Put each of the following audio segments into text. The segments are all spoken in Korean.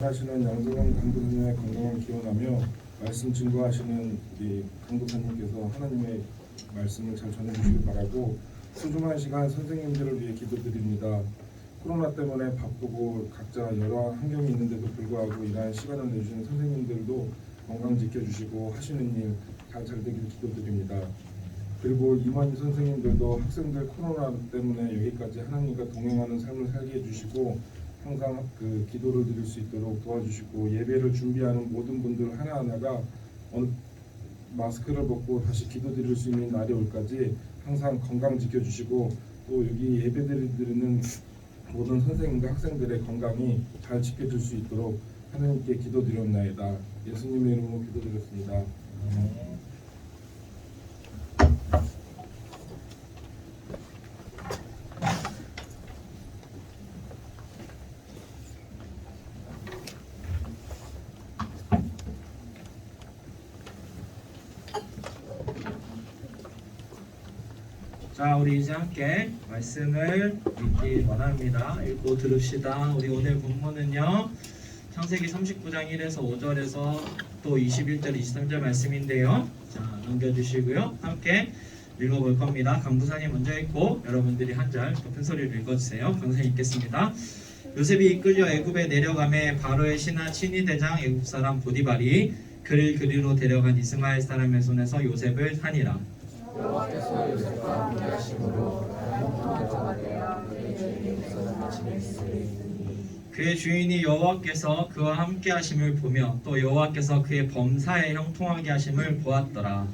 하시는 양성원 강도사님의 건강을 기원하며 말씀 증거하시는 우리 강도사님께서 하나님의 말씀을 잘 전해주시길 바라고 소중한 시간 선생님들을 위해 기도드립니다. 코로나 때문에 바쁘고 각자 여러 환경이 있는데도 불구하고 이러한 시간을 내주시는 선생님들도 건강 지켜주시고 하시는 일 다 잘 되길 기도드립니다. 그리고 임원희 선생님들도 학생들 코로나 때문에 여기까지 하나님과 동행하는 삶을 살게 해주시고 항상 기도를 드릴 수 있도록 도와주시고 예배를 준비하는 모든 분들 하나하나가 마스크를 벗고 다시 기도 드릴 수 있는 날이 올까지 항상 건강 지켜주시고 또 여기 예배 드리는 모든 선생님과 학생들의 건강이 잘 지켜질 수 있도록 하나님께 기도드렸나이다. 예수님의 이름으로 기도드렸습니다. 자, 우리 이제 함께 말씀을 읽기 원합니다. 읽고 들읍시다. 우리 오늘 본문은요, 창세기 39장 1에서 5절에서 또 21절, 23절 말씀인데요. 자, 넘겨주시고요. 함께 읽어볼 겁니다. 강부사님 먼저 읽고 여러분들이 한 절 더 큰 소리로 읽어주세요. 강사님 읽겠습니다. 요셉이 이끌려 애굽에 내려가매 바로의 신하 친위 대장 애굽 사람 보디발이 그를 그리로 데려간 이스마엘 사람의 손에서 요셉을 산이라. 여호와께서 요셉과 함께하심으로 형통한 자가 되어 그의 주인에게서 지냈으니 그의 주인이 여호와께서 그와 함께하심을 보며 또 여호와께서 그의 범사에 형통하게 하심을 보았더라.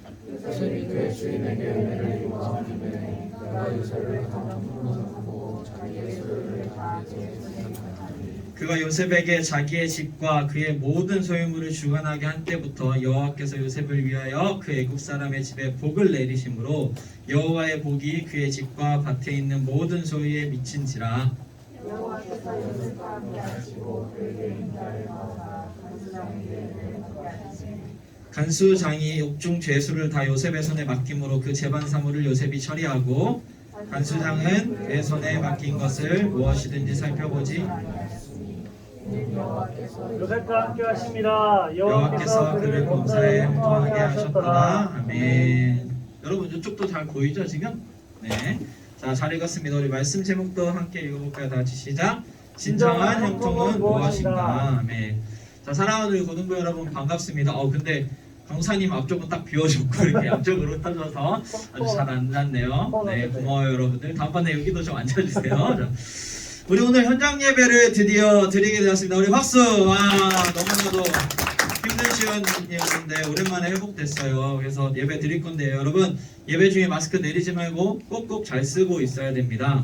요셉이 그의 주인에게 은혜를 요구하기에 그가 요셉을 감정으로 삼고 자기의 소유를 다하게 생각하니 그가 요셉에게 자기의 집과 그의 모든 소유물을 주관하게 한 때부터 여호와께서 요셉을 위하여 그 애굽 사람의 집에 복을 내리심으로 여호와의 복이 그의 집과 밭에 있는 모든 소유에 미친지라. 여호와께서 요셉과 함께하시고 그에게 인자를 마사 간수장에게 하시니 간수장이 옥중 죄수를 다 요셉의 손에 맡김으로 그 재반 사물을 요셉이 처리하고 간수장은 그의 손에 맡긴 것을 무엇이든지 살펴보지 요셉과 함께 하십니다. 여호와께서 그를 범사에 형통하게 하셨더라. 아멘. 여러분 이쪽도 잘 보이죠 지금? 네. 자, 잘 읽었습니다. 우리 말씀 제목도 함께 읽어볼까요? 다 같이 시작. 진정한 형통은 무엇인가? 아멘. 자, 사랑하는 우리 고등부 여러분 반갑습니다. 근데 강사님 앞쪽은 딱 비워줬고 이렇게 양쪽으로 터져서 아주 잘 앉았네요. 네, 고마워요 여러분들. 다음번에 여기도 좀 앉아주세요. 자, 우리 오늘 현장 예배를 드디어 드리게 되었습니다. 우리 박수! 와, 너무나도 힘든 시간이었는데 오랜만에 회복됐어요. 그래서 예배 드릴 건데요. 여러분, 예배 중에 마스크 내리지 말고 꼭꼭 잘 쓰고 있어야 됩니다.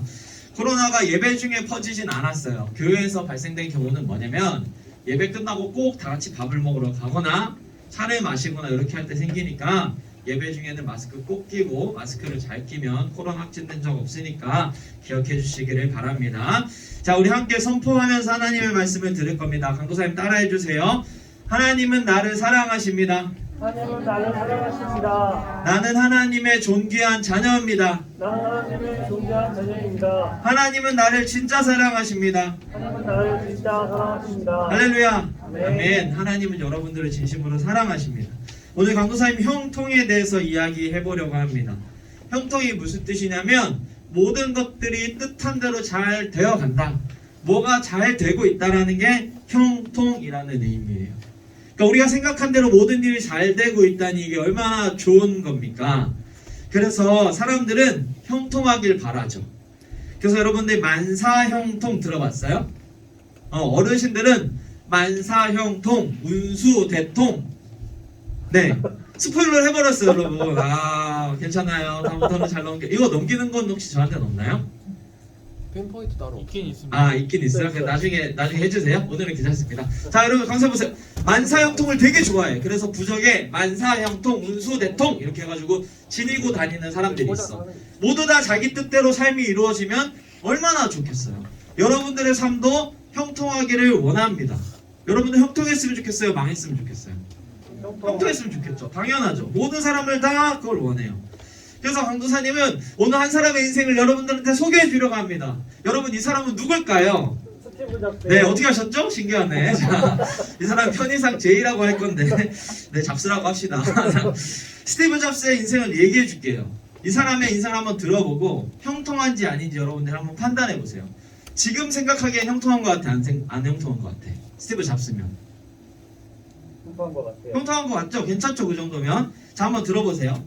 코로나가 예배 중에 퍼지진 않았어요. 교회에서 발생된 경우는 뭐냐면 예배 끝나고 꼭 다 같이 밥을 먹으러 가거나 차를 마시거나 이렇게 할 때 생기니까 예배 중에는 마스크 꼭 끼고 마스크를 잘 끼면 코로나 확진된 적 없으니까 기억해 주시기를 바랍니다. 자, 우리 함께 선포하면서 하나님의 말씀을 들을 겁니다. 강도사님 따라해 주세요. 하나님은 나를 사랑하십니다. 하나님은 나를 사랑하십니다. 나는 하나님의 존귀한 자녀입니다. 나는 하나님의 존귀한 자녀입니다. 하나님은 나를 진짜 사랑하십니다. 하나님은 나를 진짜 사랑하십니다. 할렐루야. 아멘. 아멘. 하나님은 여러분들을 진심으로 사랑하십니다. 오늘 강도사님 형통에 대해서 이야기해 보려고 합니다. 형통이 무슨 뜻이냐면 모든 것들이 뜻한 대로 잘 되어 간다. 뭐가 잘 되고 있다라는 게 형통이라는 의미예요. 그러니까 우리가 생각한 대로 모든 일이 잘 되고 있다니 이게 얼마나 좋은 겁니까? 그래서 사람들은 형통하길 바라죠. 그래서 여러분들 만사형통 들어봤어요? 어르신들은 만사형통, 운수대통. 네, 스포일러 해버렸어요 여러분. 괜찮아요. 다음부터는 잘 넘겨. 이거 넘기는 건 혹시 저한테는 없나요? 핀포인트 따로 있긴 있습니다. 있긴 있어요. 나중에 해주세요. 오늘은 괜찮습니다. 자, 여러분 강사 보세요. 만사형통을 되게 좋아해. 그래서 부적에 만사형통, 운수대통 이렇게 해가지고 지니고 다니는 사람들이 있어. 모두 다 자기 뜻대로 삶이 이루어지면 얼마나 좋겠어요. 여러분들의 삶도 형통하기를 원합니다. 여러분들 형통했으면 좋겠어요? 망했으면 좋겠어요? 형통했으면 좋겠죠. 당연하죠. 모든 사람을 다 그걸 원해요. 그래서 강도사님은 오늘 한 사람의 인생을 여러분들한테 소개해 주려고 합니다. 여러분 이 사람은 누굴까요? 스티브 잡스. 네, 어떻게 하셨죠? 신기하네. 자, 이 사람 편의상 J라고 할 건데, 네, 잡스라고 합시다. 자, 스티브 잡스의 인생을 얘기해 줄게요. 이 사람의 인생을 한번 들어보고 형통한지 아닌지 여러분들 한번 판단해 보세요. 지금 생각하기엔 형통한 것 같아? 안 형통한 것 같아? 스티브 잡스면. 궁금한 것 같아요. 형통한 것 같죠? 괜찮죠? 그 정도면. 자, 한번 들어보세요.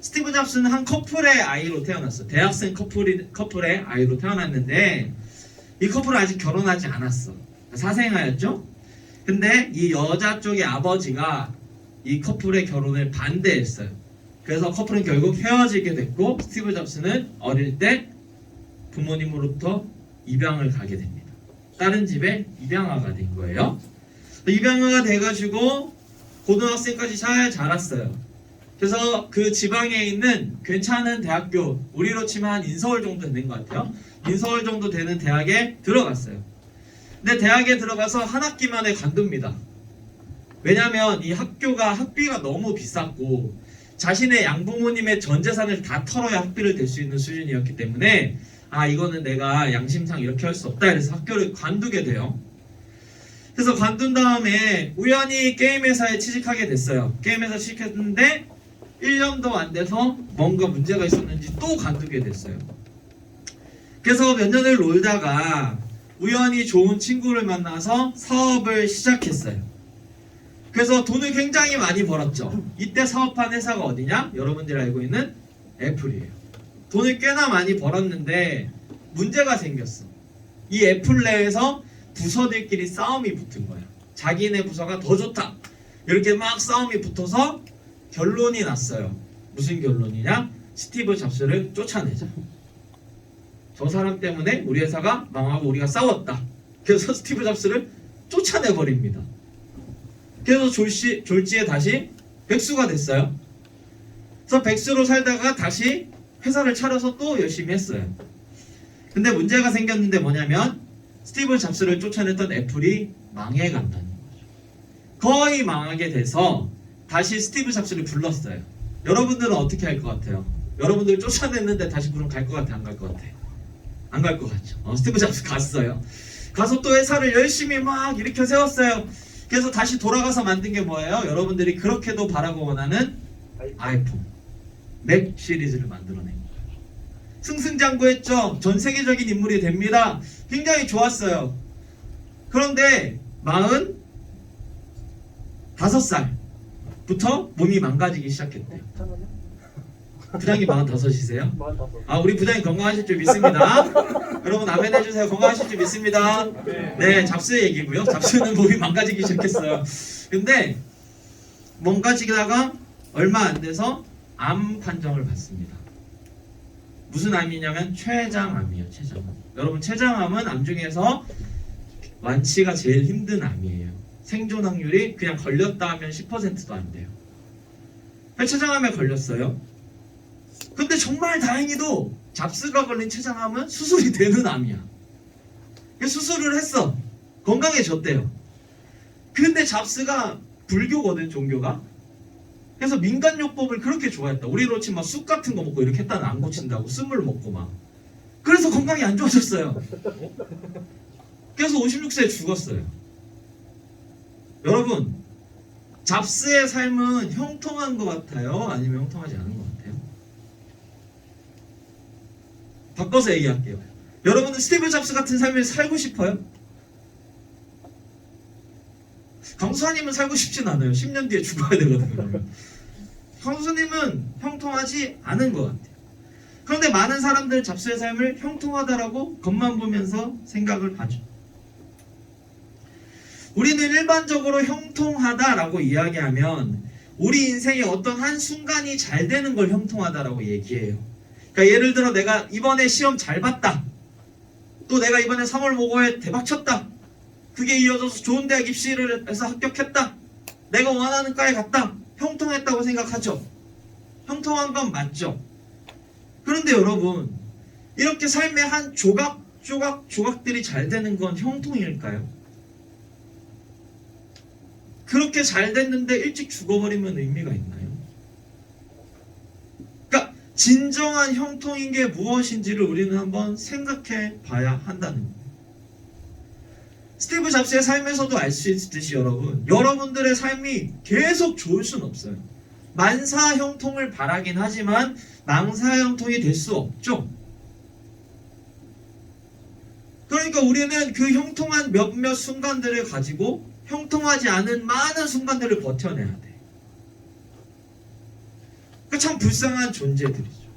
스티브 잡스는 한 커플의 아이로 태어났어. 대학생 커플의 아이로 태어났는데 이 커플은 아직 결혼하지 않았어. 사생아였죠? 근데 이 여자 쪽의 아버지가 이 커플의 결혼을 반대했어요. 그래서 커플은 결국 헤어지게 됐고 스티브 잡스는 어릴 때 부모님으로부터 입양을 가게 됩니다. 다른 집에 입양아가 된 거예요. 입양아가 돼가지고 고등학생까지 잘 자랐어요. 그래서 그 지방에 있는 괜찮은 대학교, 우리로 치면 한 인서울 정도 되는 것 같아요. 인서울 정도 되는 대학에 들어갔어요. 근데 대학에 들어가서 한 학기 만에 관둡니다. 왜냐면 이 학교가 학비가 너무 비쌌고 자신의 양부모님의 전 재산을 다 털어야 학비를 댈 수 있는 수준이었기 때문에 아 이거는 내가 양심상 이렇게 할 수 없다 그래서 학교를 관두게 돼요. 그래서 관둔 다음에 우연히 게임 회사에 취직하게 됐어요. 게임 회사 취직했는데 1년도 안 돼서 뭔가 문제가 있었는지 또 관두게 됐어요. 그래서 몇 년을 놀다가 우연히 좋은 친구를 만나서 사업을 시작했어요. 그래서 돈을 굉장히 많이 벌었죠. 이때 사업한 회사가 어디냐? 여러분들이 알고 있는 애플이에요. 돈을 꽤나 많이 벌었는데 문제가 생겼어. 이 애플 내에서 부서들끼리 싸움이 붙은 거야. 자기네 부서가 더 좋다. 이렇게 막 싸움이 붙어서 결론이 났어요. 무슨 결론이냐? 스티브 잡스를 쫓아내자. 저 사람 때문에 우리 회사가 망하고 우리가 싸웠다. 그래서 스티브 잡스를 쫓아내버립니다. 그래서 졸지에 다시 백수가 됐어요. 그래서 백수로 살다가 다시 회사를 차려서 또 열심히 했어요. 근데 문제가 생겼는데 뭐냐면 스티브 잡스를 쫓아냈던 애플이 망해간다는 거죠. 거의 망하게 돼서 다시 스티브 잡스를 불렀어요. 여러분들은 어떻게 할 것 같아요? 여러분들 쫓아냈는데 다시 그럼 갈 것 같아? 안 갈 것 같아? 안 갈 것 같죠. 스티브 잡스 갔어요. 가서 또 회사를 열심히 막 일으켜 세웠어요. 그래서 다시 돌아가서 만든 게 뭐예요? 여러분들이 그렇게도 바라고 원하는 아이폰 맥 시리즈를 만들어낸 거예요. 승승장구했죠. 전 세계적인 인물이 됩니다. 굉장히 좋았어요. 그런데 45살부터 몸이 망가지기 시작했대요. 부장님 45이세요? 아, 우리 부장님 건강하실 줄 믿습니다. 여러분 아멘 해주세요. 건강하실 줄 믿습니다. 네, 잡스 얘기고요. 잡스는 몸이 망가지기 시작했어요. 근데 망가지다가 얼마 안 돼서 암 판정을 받습니다. 무슨 암이냐면 췌장암이에요. 췌장암. 여러분 췌장암은 암 중에서 완치가 제일 힘든 암이에요. 생존 확률이 그냥 걸렸다 하면 10%도 안 돼요. 췌장암에 걸렸어요. 근데 정말 다행히도 잡스가 걸린 췌장암은 수술이 되는 암이야. 수술을 했어. 건강해졌대요. 근데 잡스가 불교거든, 종교가. 그래서 민간요법을 그렇게 좋아했다. 우리로 치면 쑥 같은 거 먹고 이렇게 했다는 안 고친다고 쑥물 먹고 막. 그래서 건강이 안 좋아졌어요. 그래서 56세에 죽었어요. 여러분, 잡스의 삶은 형통한 것 같아요? 아니면 형통하지 않은 것 같아요? 바꿔서 얘기할게요. 여러분은 스티브 잡스 같은 삶을 살고 싶어요? 강수사님은 살고 싶진 않아요. 10년 뒤에 죽어야 되거든요. 강수사님은 형통하지 않은 것 같아요. 그런데 많은 사람들은 잡스의 삶을 형통하다라고 겉만 보면서 생각을 하죠. 우리는 일반적으로 형통하다라고 이야기하면 우리 인생의 어떤 한 순간이 잘 되는 걸 형통하다라고 얘기해요. 그러니까 예를 들어 내가 이번에 시험 잘 봤다. 또 내가 이번에 3월 모고에 대박 쳤다. 그게 이어져서 좋은 대학 입시를 해서 합격했다. 내가 원하는 과에 갔다. 형통했다고 생각하죠. 형통한 건 맞죠. 그런데 여러분, 이렇게 삶의 한 조각들이 잘 되는 건 형통일까요? 그렇게 잘 됐는데 일찍 죽어버리면 의미가 있나요? 그러니까 진정한 형통인 게 무엇인지를 우리는 한번 생각해 봐야 한다는 거예요. 스티브 잡스의 삶에서도 알 수 있듯이 여러분들의 삶이 계속 좋을 순 없어요. 만사 형통을 바라긴 하지만 망사 형통이 될 수 없죠. 그러니까 우리는 그 형통한 몇몇 순간들을 가지고 형통하지 않은 많은 순간들을 버텨내야 돼. 그 참 불쌍한 존재들이죠.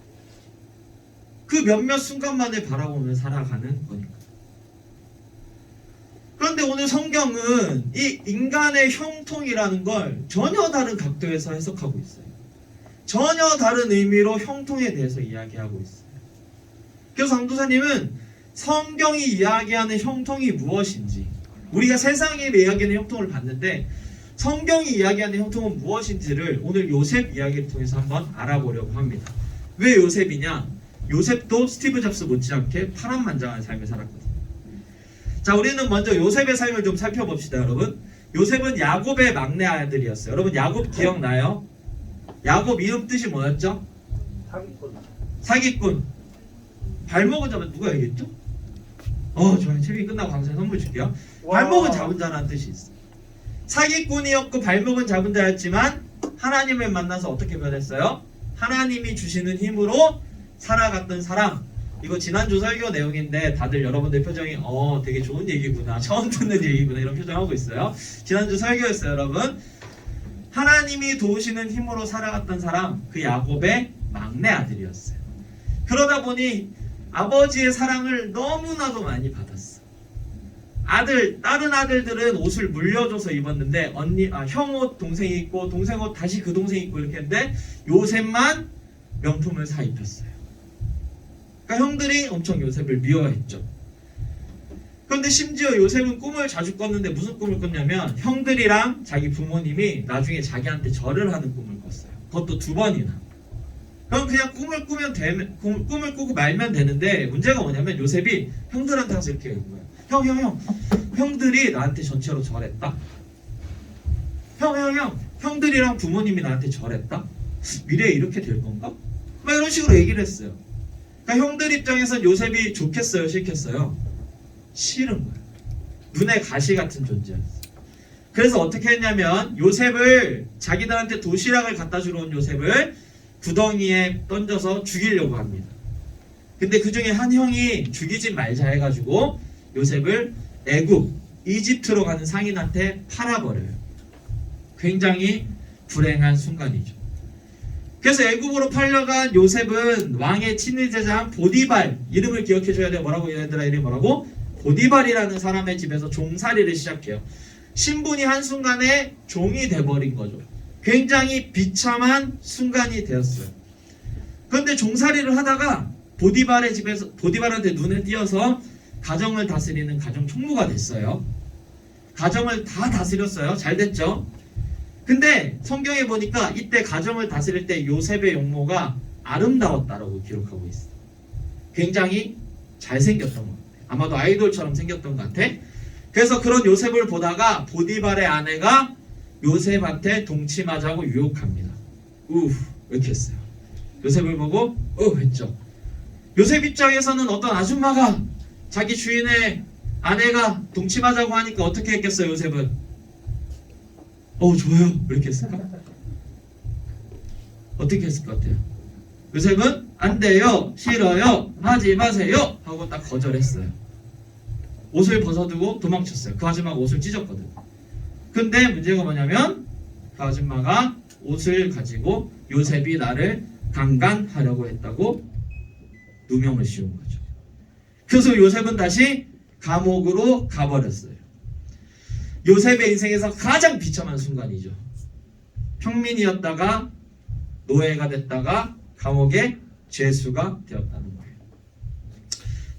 그 몇몇 순간만을 바라보며 살아가는 거니까. 그런데 오늘 성경은 이 인간의 형통이라는 걸 전혀 다른 각도에서 해석하고 있어요. 전혀 다른 의미로 형통에 대해서 이야기하고 있어요. 그래서 강도사님은 성경이 이야기하는 형통이 무엇인지, 우리가 세상이 이야기하는 형통을 봤는데 성경이 이야기하는 형통은 무엇인지를 오늘 요셉 이야기를 통해서 한번 알아보려고 합니다. 왜 요셉이냐? 요셉도 스티브 잡스 못지않게 파란만장한 삶을 살았거든요. 자, 우리는 먼저 요셉의 삶을 좀 살펴봅시다, 여러분. 요셉은 야곱의 막내 아들이었어요. 여러분, 야곱 기억나요? 야곱 이름 뜻이 뭐였죠? 사기꾼. 사기꾼. 발목을 잡은 누가 얘기했죠? 좋아요. 채비 끝나고 강사님 선물 줄게요. 발목은 잡은 자라는 뜻이 있어요. 사기꾼이었고 발목은 잡은 자였지만 하나님을 만나서 어떻게 변했어요? 하나님이 주시는 힘으로 살아갔던 사람. 이거 지난주 설교 내용인데 다들 여러분들 표정이 되게 좋은 얘기구나, 처음 듣는 얘기구나 이런 표정하고 있어요. 지난주 설교였어요, 여러분. 하나님이 도우시는 힘으로 살아갔던 사람, 그 야곱의 막내 아들이었어요. 그러다 보니 아버지의 사랑을 너무나도 많이 받았어. 다른 아들들은 옷을 물려줘서 입었는데 형 옷 동생이 입고 동생 옷 다시 그 동생이 입고 이렇게 했는데 요셉만 명품을 사 입혔어요. 그러니까 형들이 엄청 요셉을 미워했죠. 그런데 심지어 요셉은 꿈을 자주 꿨는데 무슨 꿈을 꿨냐면 형들이랑 자기 부모님이 나중에 자기한테 절을 하는 꿈을 꿨어요. 그것도 2번이나. 그럼 그냥 꿈을 꾸고 말면 되는데 문제가 뭐냐면 요셉이 형들한테 가서 이렇게 얘기한 거예요. 형들이 나한테 전체로 절했다. 형들이랑 부모님이 나한테 절했다. 미래에 이렇게 될 건가? 막 이런 식으로 얘기를 했어요. 그러니까 형들 입장에선 요셉이 좋겠어요, 싫겠어요? 싫은 거예요. 눈에 가시 같은 존재였어요. 그래서 어떻게 했냐면 요셉을, 자기들한테 도시락을 갖다 주러 온 요셉을 구덩이에 던져서 죽이려고 합니다. 근데 그 중에 한 형이 죽이지 말자 해가지고 요셉을 애굽, 이집트로 가는 상인한테 팔아버려요. 굉장히 불행한 순간이죠. 그래서 애굽으로 팔려간 요셉은 왕의 친위제자 보디발, 이름을 기억해줘야 돼요. 뭐라고, 얘들아 이름이 뭐라고? 보디발이라는 사람의 집에서 종살이를 시작해요. 신분이 한순간에 종이 돼버린 거죠. 굉장히 비참한 순간이 되었어요. 그런데 종살이를 하다가 보디발의 집에서 보디발한테 눈에 띄어서 가정을 다스리는 가정 총무가 됐어요. 가정을 다 다스렸어요. 잘 됐죠? 근데 성경에 보니까 이때 가정을 다스릴 때 요셉의 용모가 아름다웠다라고 기록하고 있어요. 굉장히 잘생겼던 것 같아요. 아마도 아이돌처럼 생겼던 것 같아. 그래서 그런 요셉을 보다가 보디발의 아내가 요셉한테 동침하자고 유혹합니다. 이렇게 했어요. 요셉을 보고 했죠. 요셉 입장에서는 어떤 아줌마가 자기 주인의 아내가 동침하자고 하니까 어떻게 했겠어요, 요셉은? 좋아요. 이렇게 했을까? 어떻게 했을 것 같아요? 요셉은 안 돼요, 싫어요, 하지 마세요 하고 딱 거절했어요. 옷을 벗어두고 도망쳤어요. 그 아줌마가 옷을 찢었거든. 근데 문제가 뭐냐면 그 아줌마가 옷을 가지고 요셉이 나를 강간하려고 했다고 누명을 씌운 거죠. 그래서 요셉은 다시 감옥으로 가버렸어요. 요셉의 인생에서 가장 비참한 순간이죠. 평민이었다가 노예가 됐다가 감옥의 죄수가 되었다는 거예요.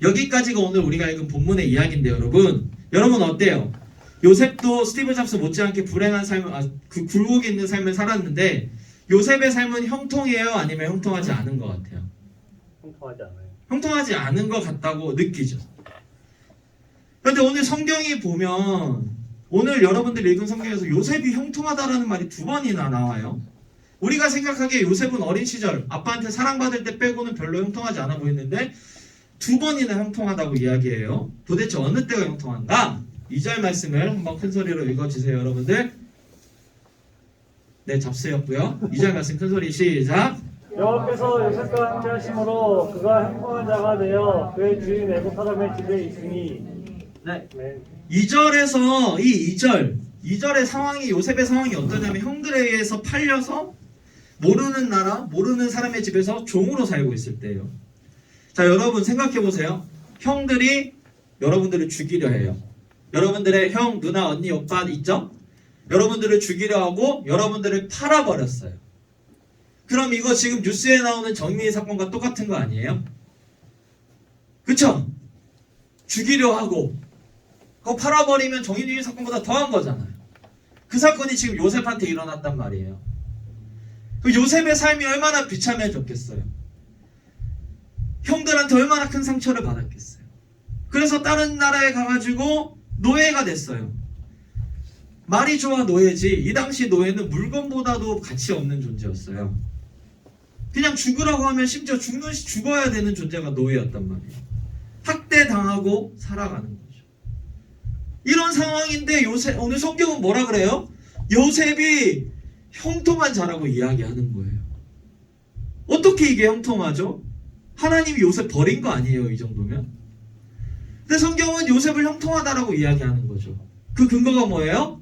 여기까지가 오늘 우리가 읽은 본문의 이야기인데 여러분 어때요? 요셉도 스티브 잡스 못지않게 불행한 삶을, 굴곡이 있는 삶을 살았는데 요셉의 삶은 형통해요? 아니면 형통하지 않은 것 같아요? 형통하지 않아요. 형통하지 않은 것 같다고 느끼죠. 그런데 오늘 성경이 보면 오늘 여러분들이 읽은 성경에서 요셉이 형통하다라는 말이 2번이나 나와요. 우리가 생각하기에 요셉은 어린 시절 아빠한테 사랑받을 때 빼고는 별로 형통하지 않아 보이는데 2번이나 형통하다고 이야기해요. 도대체 어느 때가 형통한가? 2절 말씀을 한번 큰 소리로 읽어주세요, 여러분들. 네, 잡스였고요. 2절 말씀 큰 소리 시작. 여호와께서 요셉과 함께 하심으로 그가 형통한 자가 되어 그의 주인 애굽 사람의 집에 있으니. 네. 네. 2절에서 2절의 상황이, 요셉의 상황이 어떠냐면 형들에 의해서 팔려서 모르는 나라, 모르는 사람의 집에서 종으로 살고 있을 때예요. 자, 여러분 생각해 보세요. 형들이 여러분들을 죽이려 해요. 여러분들의 형, 누나, 언니, 오빠 있죠? 여러분들을 죽이려 하고 여러분들을 팔아버렸어요. 그럼 이거 지금 뉴스에 나오는 정민이 사건과 똑같은 거 아니에요? 그쵸? 죽이려 하고 그거 팔아버리면 정민이 사건보다 더한 거잖아요. 그 사건이 지금 요셉한테 일어났단 말이에요. 그 요셉의 삶이 얼마나 비참해졌겠어요. 형들한테 얼마나 큰 상처를 받았겠어요. 그래서 다른 나라에 가가지고 노예가 됐어요. 말이 좋아 노예지, 이 당시 노예는 물건보다도 가치 없는 존재였어요. 그냥 죽으라고 하면 심지어 죽어야 되는 존재가 노예였단 말이에요. 학대당하고 살아가는 거죠. 이런 상황인데 요셉, 오늘 성경은 뭐라 그래요? 요셉이 형통한 자라고 이야기하는 거예요. 어떻게 이게 형통하죠? 하나님이 요셉 버린 거 아니에요, 이 정도면? 근데 성경은 요셉을 형통하다라고 이야기하는 거죠. 그 근거가 뭐예요?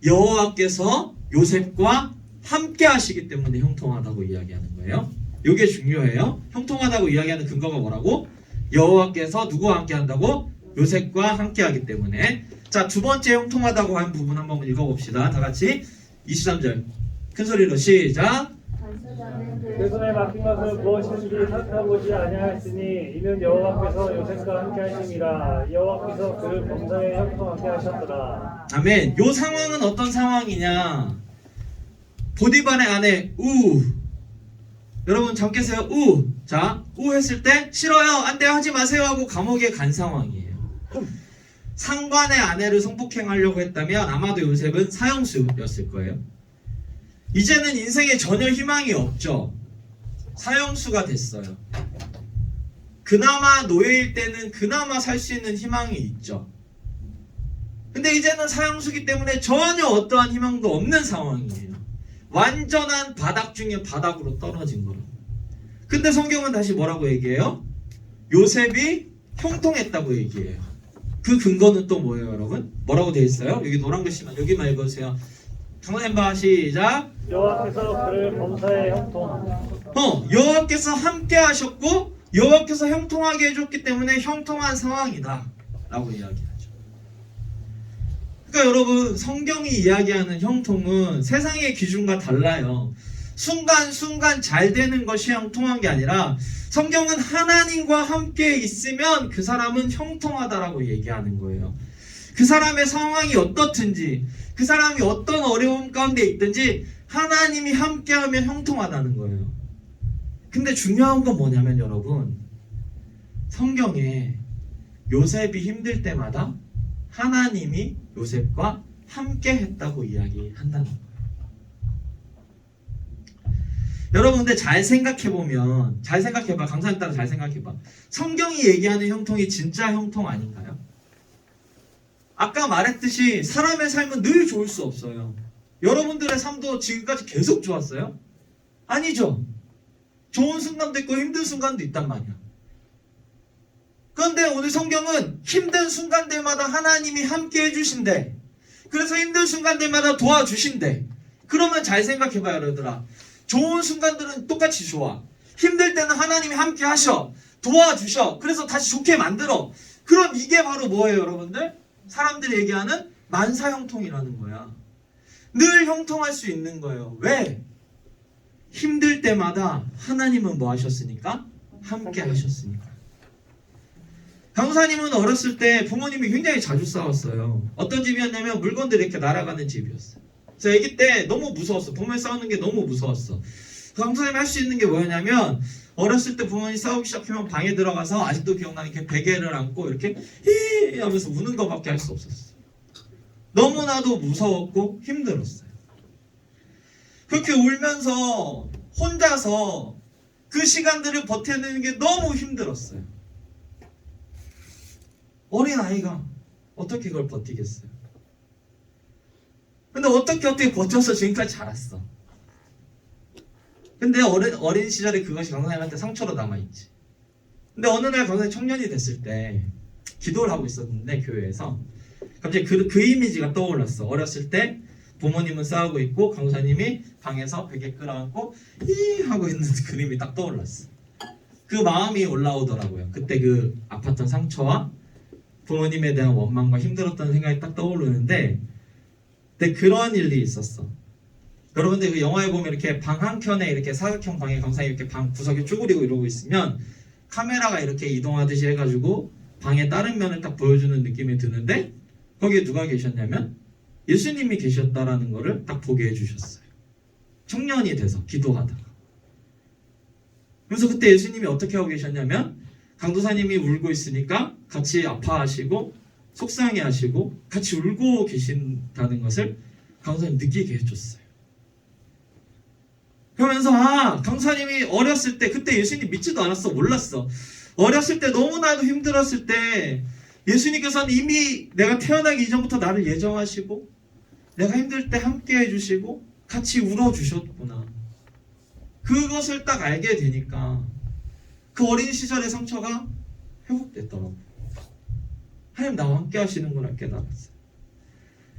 여호와께서 요셉과 함께 하시기 때문에 형통하다고 이야기하는 거예요. 이게 중요해요. 형통하다고 이야기하는 근거가 뭐라고? 여호와께서 누구와 함께 한다고? 요셉과 함께 하기 때문에. 자, 두 번째 형통하다고 한 부분 한번 읽어봅시다. 다 같이 23절 큰 소리로 시작. 그 손에 맡긴 것을 무엇인지 살펴보지 아니하였으니 이는 여호와께서 요셉과 함께 하심이라. 여호와께서 그를 범사에 형통하게 하셨더라. 아멘. 요 상황은 어떤 상황이냐? 보디발의 아내 여러분 잠 깨세요. 자, 했을 때 싫어요, 안 돼요, 하지 마세요 하고 감옥에 간 상황이에요. 상관의 아내를 성폭행하려고 했다면 아마도 요셉은 사형수였을 거예요. 이제는 인생에 전혀 희망이 없죠. 사형수가 됐어요. 그나마 노예일 때는 그나마 살 수 있는 희망이 있죠. 근데 이제는 사형수기 때문에 전혀 어떠한 희망도 없는 상황이에요. 완전한 바닥 중에 바닥으로 떨어진 거로. 근데 성경은 다시 뭐라고 얘기해요? 요셉이 형통했다고 얘기해요. 그 근거는 또 뭐예요, 여러분? 뭐라고 되어 있어요? 여기 노란 글씨만 여기만 읽어주세요. 강사님봐 시작. 여호와께서 그를 범사에 형통. 여호와께서 함께 하셨고 여호와께서 형통하게 해줬기 때문에 형통한 상황이다 라고 이야기하죠. 그러니까 여러분, 성경이 이야기하는 형통은 세상의 기준과 달라요. 순간순간 잘 되는 것이 형통한 게 아니라 성경은 하나님과 함께 있으면 그 사람은 형통하다라고 얘기하는 거예요. 그 사람의 상황이 어떻든지, 그 사람이 어떤 어려움 가운데 있든지 하나님이 함께하면 형통하다는 거예요. 근데 중요한 건 뭐냐면 여러분, 성경에 요셉이 힘들 때마다 하나님이 요셉과 함께 했다고 이야기한다는 거예요. 여러분, 근데 잘 생각해보면, 잘 생각해봐. 강사님 따라 잘 생각해봐. 성경이 얘기하는 형통이 진짜 형통 아닌가요? 아까 말했듯이 사람의 삶은 늘 좋을 수 없어요. 여러분들의 삶도 지금까지 계속 좋았어요? 아니죠. 좋은 순간도 있고 힘든 순간도 있단 말이야. 그런데 오늘 성경은 힘든 순간들마다 하나님이 함께 해주신대. 그래서 힘든 순간들마다 도와주신대. 그러면 잘 생각해봐요, 여러분들아. 좋은 순간들은 똑같이 좋아. 힘들 때는 하나님이 함께 하셔. 도와주셔. 그래서 다시 좋게 만들어. 그럼 이게 바로 뭐예요, 여러분들? 사람들이 얘기하는 만사형통이라는 거야. 늘 형통할 수 있는 거예요. 왜? 힘들 때마다 하나님은 뭐 하셨으니까? 함께 하셨으니까. 강사님은 어렸을 때 부모님이 굉장히 자주 싸웠어요. 어떤 집이었냐면 물건들이 이렇게 날아가는 집이었어요. 그래서 아기 때 너무 무서웠어. 부모님 싸우는 게 너무 무서웠어. 강사님이 할 수 있는 게 뭐였냐면 어렸을 때 부모님 싸우기 시작하면 방에 들어가서 아직도 기억나는 게 베개를 안고 이렇게 히 하면서 우는 것밖에 할 수 없었어요. 너무나도 무서웠고 힘들었어요. 그렇게 울면서 혼자서 그 시간들을 버텨내는 게 너무 힘들었어요. 어린아이가 어떻게 그걸 버티겠어요? 근데 어떻게 버텨서 지금까지 자랐어. 근데 어린 시절에 그것이 강사님한테 상처로 남아있지. 근데 어느 날 강사님 청년이 됐을 때 기도를 하고 있었는데 교회에서 갑자기 그 이미지가 떠올랐어. 어렸을 때 부모님은 싸우고 있고 강사님이 방에서 베개 끌어안고 히 하고 있는 그림이 딱 떠올랐어. 그 마음이 올라오더라고요. 그때 그 아팠던 상처와 부모님에 대한 원망과 힘들었던 생각이 딱 떠오르는데, 근데 그런 일이 있었어. 여러분들 그 영화에 보면 이렇게 방 한 켠에 이렇게 사각형 방에 강사님이 이렇게 방 구석에 쭈그리고 이러고 있으면 카메라가 이렇게 이동하듯이 해가지고 방의 다른 면을 딱 보여주는 느낌이 드는데, 거기에 누가 계셨냐면 예수님이 계셨다라는 거를 딱 보게 해주셨어요. 청년이 돼서 기도하다가. 그래서 그때 예수님이 어떻게 하고 계셨냐면 강도사님이 울고 있으니까 같이 아파하시고 속상해하시고 같이 울고 계신다는 것을 강도사님 느끼게 해줬어요. 그러면서 강도사님이 어렸을 때 그때 예수님 믿지도 않았어. 몰랐어. 어렸을 때 너무나도 힘들었을 때 예수님께서는 이미 내가 태어나기 이전부터 나를 예정하시고 내가 힘들 때 함께 해주시고 같이 울어주셨구나. 그것을 딱 알게 되니까 그 어린 시절의 상처가 회복됐더라고요. 하나님 나와 함께 하시는구나 깨달았어요.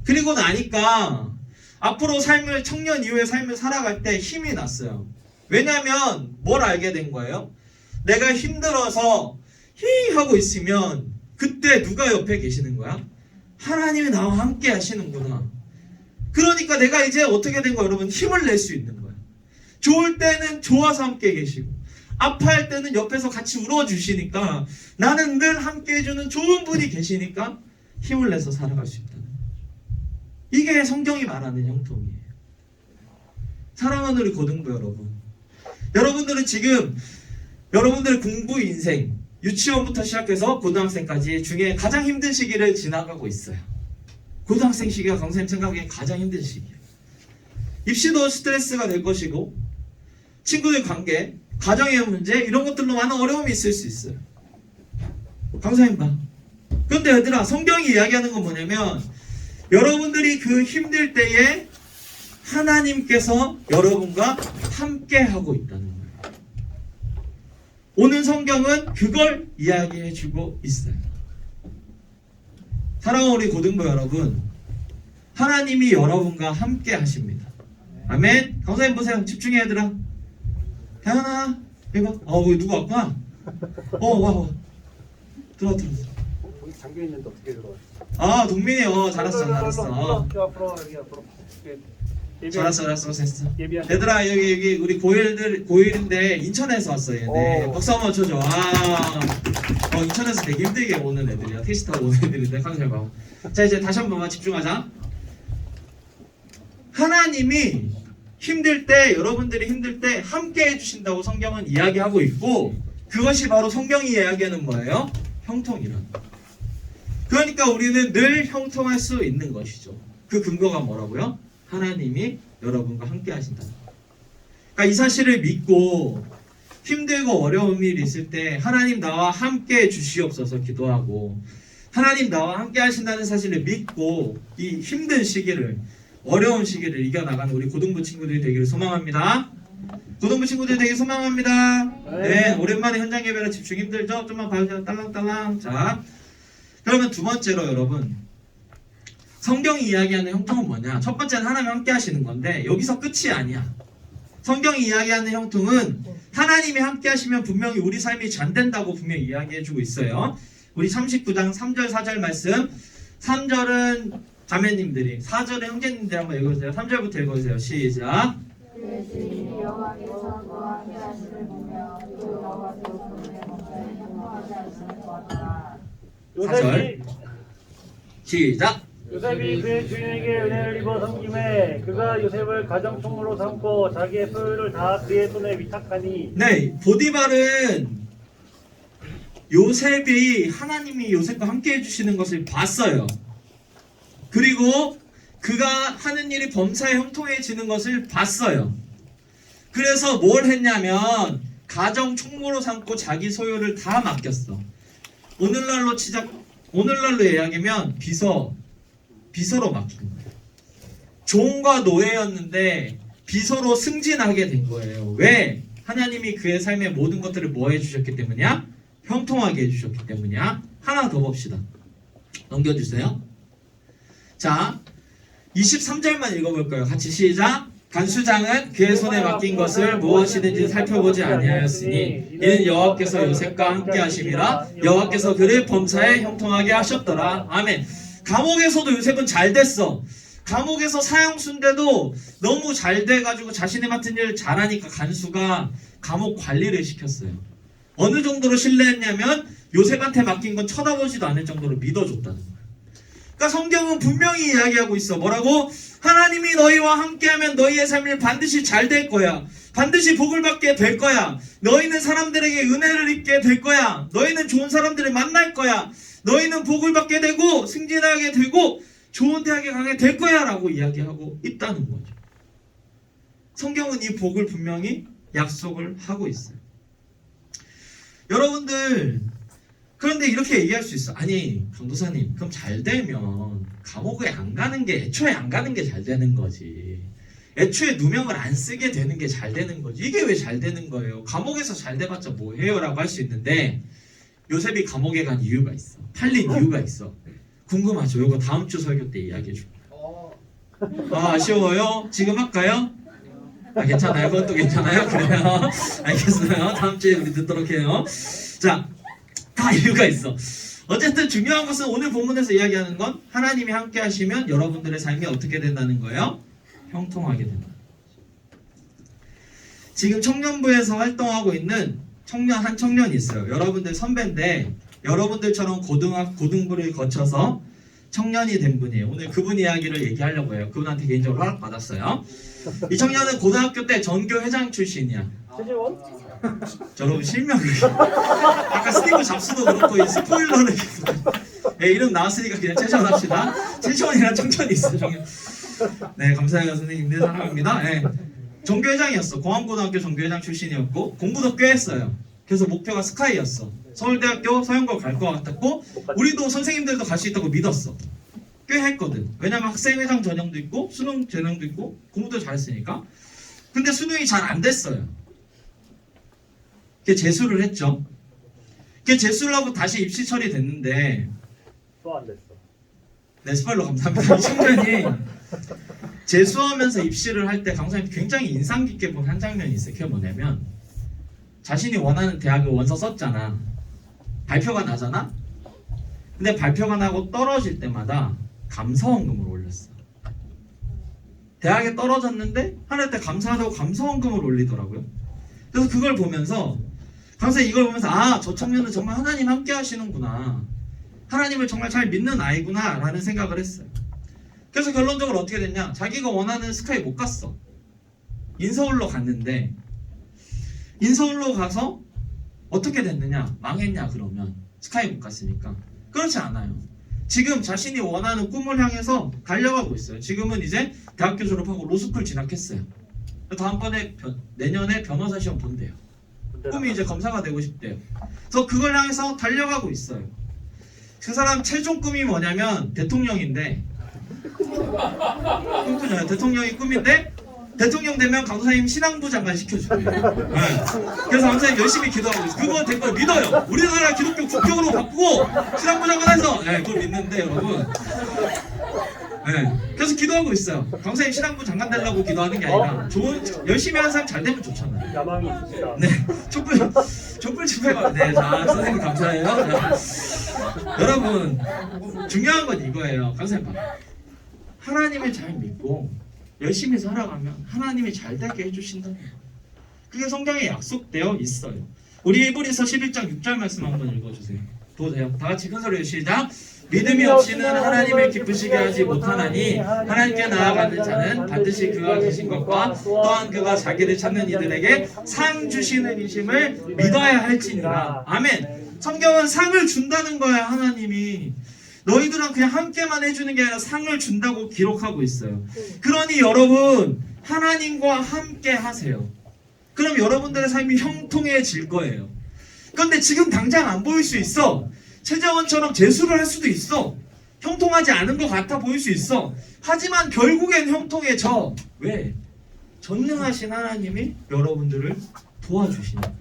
그리고 나니까 앞으로 청년 이후의 삶을 살아갈 때 힘이 났어요. 왜냐하면 뭘 알게 된 거예요? 내가 힘들어서 히 하고 있으면 그때 누가 옆에 계시는 거야? 하나님이 나와 함께 하시는구나. 그러니까 내가 이제 어떻게 된 거야, 여러분? 힘을 낼 수 있는 거야. 좋을 때는 좋아서 함께 계시고 아파할 때는 옆에서 같이 울어주시니까 나는 늘 함께 해주는 좋은 분이 계시니까 힘을 내서 살아갈 수 있다는 거죠. 이게 성경이 말하는 형통이에요. 사랑하는 우리 고등부 여러분, 여러분들은 지금 여러분들의 공부 인생 유치원부터 시작해서 고등학생까지 중에 가장 힘든 시기를 지나가고 있어요. 고등학생 시기가 강사님 생각엔 가장 힘든 시기예요. 입시도 스트레스가 될 것이고 친구들 관계, 가정의 문제 이런 것들로 많은 어려움이 있을 수 있어요. 강사님 봐. 그런데 얘들아, 성경이 이야기하는 건 뭐냐면 여러분들이 그 힘들 때에 하나님께서 여러분과 함께 하고 있다는 거예요. 오늘 성경은 그걸 이야기해주고 있어요. 사랑하는 우리 고등부 여러분, 하나님이 여러분과 함께 하십니다. 아멘. 강사님 보세요. 집중해 얘들아. 태연아 이거 왜 누구 왔구나. 와 들어와. 거기 잠겨있는데 어떻게 들어왔어? 동민이 잘했어. 앞으로 잘했어. 됐어. 예비한. 얘들아 여기 우리 고일인데 인천에서 왔어 얘네. 박수 한번 쳐줘. 인천에서 되게 힘들게 오는 애들이야. 택시 타고 오는 애들인데 강사님 봐. 자 이제 다시 한 번만 집중하자. 하나님이 힘들 때, 여러분들이 힘들 때 함께 해주신다고 성경은 이야기하고 있고, 그것이 바로 성경이 이야기하는 뭐예요? 형통이라는 거예요. 그러니까 우리는 늘 형통할 수 있는 것이죠. 그 근거가 뭐라고요? 하나님이 여러분과 함께 하신다는 거예요. 그러니까 이 사실을 믿고 힘들고 어려운 일이 있을 때 하나님 나와 함께 해주시옵소서 기도하고, 하나님 나와 함께 하신다는 사실을 믿고 이 힘든 시기를, 어려운 시기를 이겨나가는 우리 고등부 친구들이 되기를 소망합니다. 고등부 친구들 되길 소망합니다. 네, 오랜만에 현장 예배라 집중 힘들죠? 좀만 봐주세요. 딸랑딸랑. 자, 그러면 두 번째로 여러분, 성경이 이야기하는 형통은 뭐냐? 첫 번째는 하나님 함께 하시는 건데 여기서 끝이 아니야. 성경이 이야기하는 형통은 하나님이 함께 하시면 분명히 우리 삶이 잘 된다고 분명히 이야기해주고 있어요. 우리 39장 3절 4절 말씀, 3절은 자매님들이, 4절에 형제님들이 한번 읽어주세요. 3절부터 읽어주세요. 시작. 요셉이 시작. 요셉이 그의 주인에게 은혜를 입어 섬김에 그가 요셉을 가정총무로 삼고 자기의 소유를 다 그의 손에 위탁하니. 네, 보디발은 요셉이 하나님이 요셉과 함께 해주시는 것을 봤어요. 그리고 그가 하는 일이 범사에 형통해지는 것을 봤어요. 그래서 뭘 했냐면 가정 총무로 삼고 자기 소유를 다 맡겼어. 오늘날로 치자 오늘날로 이야기하면 비서로 맡긴 거예요. 종과 노예였는데 비서로 승진하게 된 거예요. 왜? 하나님이 그의 삶의 모든 것들을 뭐 해주셨기 때문이야? 형통하게 해주셨기 때문이야. 하나 더 봅시다. 넘겨주세요. 자, 23절만 읽어볼까요? 같이 시작. 간수장은 그의 손에 맡긴 것을 무엇이든지 살펴보지 아니하였으니 이는 여호와께서 요셉과 함께 하심이라. 여호와께서 그를 범사에 형통하게 하셨더라. 아멘. 감옥에서도 요셉은 잘 됐어. 감옥에서 사형수인데도 너무 잘 돼가지고 자신이 맡은 일을 잘하니까 간수가 감옥 관리를 시켰어요. 어느 정도로 신뢰했냐면 요셉한테 맡긴 건 쳐다보지도 않을 정도로 믿어줬다는 거예요. 그러니까 성경은 분명히 이야기하고 있어. 뭐라고? 하나님이 너희와 함께하면 너희의 삶이 반드시 잘 될 거야. 반드시 복을 받게 될 거야. 너희는 사람들에게 은혜를 입게 될 거야. 너희는 좋은 사람들을 만날 거야. 너희는 복을 받게 되고 승진하게 되고 좋은 대학에 가게 될 거야 라고 이야기하고 있다는 거죠. 성경은 이 복을 분명히 약속을 하고 있어요. 여러분들, 그런데 이렇게 얘기할 수 있어. 아니 강도사님, 그럼 잘 되면 감옥에 안 가는 게, 애초에 안 가는 게 잘 되는 거지. 애초에 누명을 안 쓰게 되는 게 잘 되는 거지. 이게 왜 잘 되는 거예요? 감옥에서 잘 돼봤자 뭐 해요? 라고 할 수 있는데 요셉이 감옥에 간 이유가 있어. 팔린 이유가 있어. 궁금하죠? 이거 다음 주 설교 때 이야기해 줄게요. 아쉬워요? 지금 할까요? 괜찮아요? 그것도 괜찮아요? 그래요? 알겠어요. 다음 주에 우리 듣도록 해요. 자, 다 이유가 있어. 어쨌든 중요한 것은 오늘 본문에서 이야기하는 건 하나님이 함께 하시면 여러분들의 삶이 어떻게 된다는 거예요? 형통하게 된다. 지금 청년부에서 활동하고 있는 한 청년이 있어요. 여러분들 선배인데 여러분들처럼 고등부를 거쳐서 청년이 된 분이에요. 오늘 그분 이야기를 얘기하려고 해요. 그분한테 개인적으로 허락받았어요. 이 청년은 고등학교 때 전교 회장 출신이야. 최재원? 여러분 실명을 아까 스티브 잡스도 그렇고 이 스포일러를 이름 나왔으니까 그냥 최재원 합시다. 최재원이라는 청년이 있어요. 청년. 네, 감사해요 선생님들, 사랑합니다. 네. 전교회장이었어. 공항고등학교 전교회장 출신이었고 공부도 꽤 했어요. 그래서 목표가 스카이였어. 서울대학교 서영고 갈 것 같았고 우리도 선생님들도 갈 수 있다고 믿었어. 꽤 했거든. 왜냐면 학생회장 전형도 있고 수능 전형도 있고 공부도 잘했으니까. 근데 수능이 잘 안 됐어요. 걔 재수를 했죠. 걔 재수를 하고 다시 입시 처리됐는데 또 안 됐어. 네, 스파일러 감사합니다. 이 청년이 재수하면서 입시를 할 때 강사님 굉장히 인상 깊게 본 한 장면이 있어요. 그게 뭐냐면 자신이 원하는 대학을 원서 썼잖아. 발표가 나잖아. 근데 발표가 나고 떨어질 때마다 감사원금을 올렸어. 대학에 떨어졌는데 하늘 때 감사하다고 감사원금을 올리더라고요. 그래서 그걸 보면서 강사님 이걸 보면서 아, 저 청년은 정말 하나님 함께 하시는구나. 하나님을 정말 잘 믿는 아이구나 라는 생각을 했어요. 그래서 결론적으로 어떻게 됐냐? 자기가 원하는 스카이 못 갔어. 인서울로 갔는데 인서울로 가서 어떻게 됐느냐? 망했냐 그러면? 스카이 못 갔으니까. 그렇지 않아요. 지금 자신이 원하는 꿈을 향해서 달려가고 있어요. 지금은 이제 대학교 졸업하고 로스쿨 진학했어요. 다음번에 내년에 변호사 시험 본대요. 꿈이 이제 검사가 되고 싶대요. 그래서 그걸 향해서 달려가고 있어요. 그 사람 최종 꿈이 뭐냐면 대통령인데 꿈꾸잖아요. 대통령이 꿈인데 대통령 되면 강도사님 신앙부 장관 시켜줘요. 네. 그래서 강도사님 열심히 기도하고 있어요. 그거 된 걸 믿어요. 우리나라 기독교 국격으로 바꾸고 신앙부 장관 해서 네, 그걸 믿는데 여러분. 네. 그래서 기도하고 있어요. 강도사님 신앙부 장관 되려고 기도하는 게 아니라 좋은 열심히 하는 사람 잘 되면 좋잖아요. 야망이 있으시다. 네, 촛불 집회가 네, 자 선생님 감사해요. 네. 여러분 중요한 건 이거예요. 강사님 봐. 하나님을 잘 믿고 열심히 살아가면 하나님이 잘 되게 해주신다는 거예요. 그게 성경에 약속되어 있어요. 우리 히브리서 11장 6절 말씀 한번 읽어주세요. 보세요. 다 같이 큰 소리로 시작. 믿음이 없이는 하나님을 기쁘시게 하지 못하나니 하나님께 나아가는 자는 반드시 그가 계신 것과 또한 그가 자기를 찾는 이들에게 상 주시는 이심을 믿어야 할지니라. 아멘. 성경은 상을 준다는 거야. 하나님이 너희들은 그냥 함께만 해주는 게 아니라 상을 준다고 기록하고 있어요. 그러니 여러분 하나님과 함께 하세요. 그럼 여러분들의 삶이 형통해질 거예요. 그런데 지금 당장 안 보일 수 있어. 최재원처럼 재수를 할 수도 있어. 형통하지 않은 것 같아 보일 수 있어. 하지만 결국엔 형통해져. 왜? 전능하신 하나님이 여러분들을 도와주시는 거예요.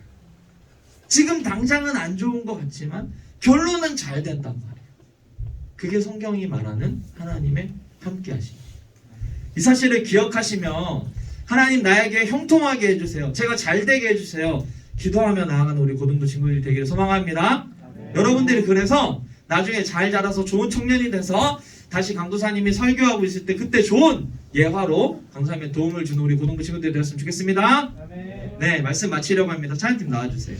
지금 당장은 안 좋은 것 같지만 결론은 잘 된단 말이에요. 그게 성경이 말하는 하나님의 함께하심. 이 사실을 기억하시며 하나님 나에게 형통하게 해주세요. 제가 잘 되게 해주세요. 기도하며 나아가는 우리 고등부 친구들이 되기를 소망합니다. 여러분들이 그래서 나중에 잘 자라서 좋은 청년이 돼서 다시 강도사님이 설교하고 있을 때 그때 좋은 예화로 강사님의 도움을 주는 우리 고등부 친구들이 되었으면 좋겠습니다. 네, 말씀 마치려고 합니다. 찬양팀 나와주세요.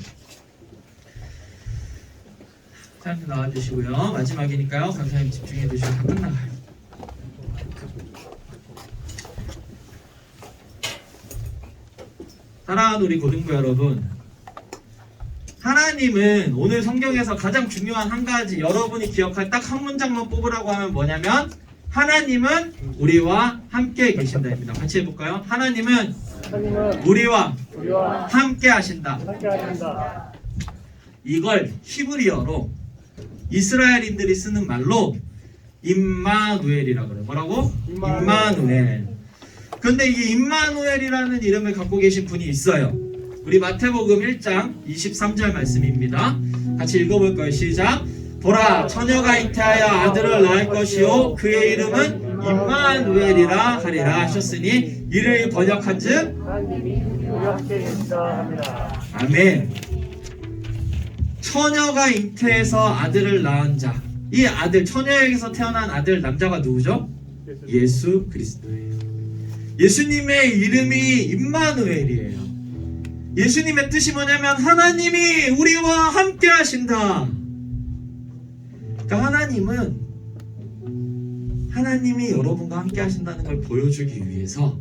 찬양팀 나와주시고요. 마지막이니까요. 강사님 집중해 주시면 다 끝나가요. 사랑하는 우리 고등부 여러분, 하나님은 오늘 성경에서 가장 중요한 한 가지 여러분이 기억할 딱 한 문장만 뽑으라고 하면 뭐냐면 하나님은 우리와 함께 계신다입니다. 같이 해볼까요? 하나님은 우리와 함께 하신다. 이걸 히브리어로 이스라엘인들이 쓰는 말로 임마누엘이라고 그래요. 뭐라고? 임마누엘. 근데 이 임마누엘이라는 이름을 갖고 계신 분이 있어요. 우리 마태복음 1장 23절 말씀입니다. 같이 읽어볼까요? 시작. 보라, 처녀가 잉태하여 아들을 낳을 것이요 그의 이름은 임마누엘이라 하리라 하셨으니 이를 번역한즉 하나님이 우리와 함께 계시다 합니다. 아멘. 처녀가 잉태해서 아들을 낳은 자, 이 아들, 처녀에게서 태어난 아들 남자가 누구죠? 예수 그리스도예요. 예수님의 이름이 임마누엘이에요. 예수님의 뜻이 뭐냐면 하나님이 우리와 함께 하신다. 그러니까 하나님이 여러분과 함께 하신다는 걸 보여주기 위해서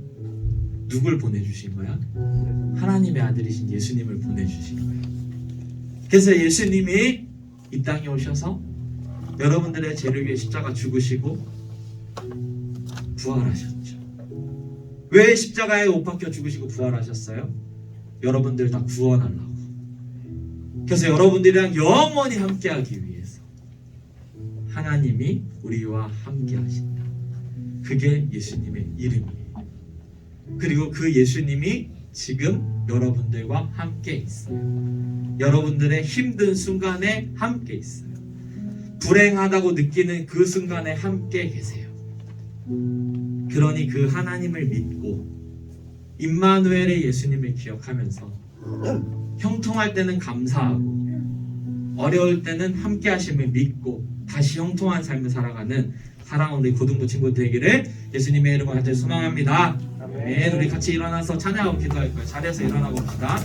누굴 보내주신 거야? 하나님의 아들이신 예수님을 보내주신 거예요. 그래서 예수님이 이 땅에 오셔서 여러분들의 죄를 위해 십자가 죽으시고 부활하셨죠. 왜 십자가에 못 박혀 죽으시고 부활하셨어요? 여러분들 다 구원하려고. 그래서 여러분들이랑 영원히 함께하기 위해서 하나님이 우리와 함께하신다. 그게 예수님의 이름이에요. 그리고 그 예수님이 지금 여러분들과 함께 있어요. 여러분들의 힘든 순간에 함께 있어요. 불행하다고 느끼는 그 순간에 함께 계세요. 그러니 그 하나님을 믿고 임마누엘의 예수님을 기억하면서 형통할 때는 감사하고 어려울 때는 함께 하심을 믿고 다시 형통한 삶을 살아가는 사랑하는 우리 고등부 친구 되기를 예수님의 이름으로 간절히 소망합니다. 아멘. 우리 같이 일어나서 찬양하고 기도할 거예요. 자리에서 일어나 봅시다.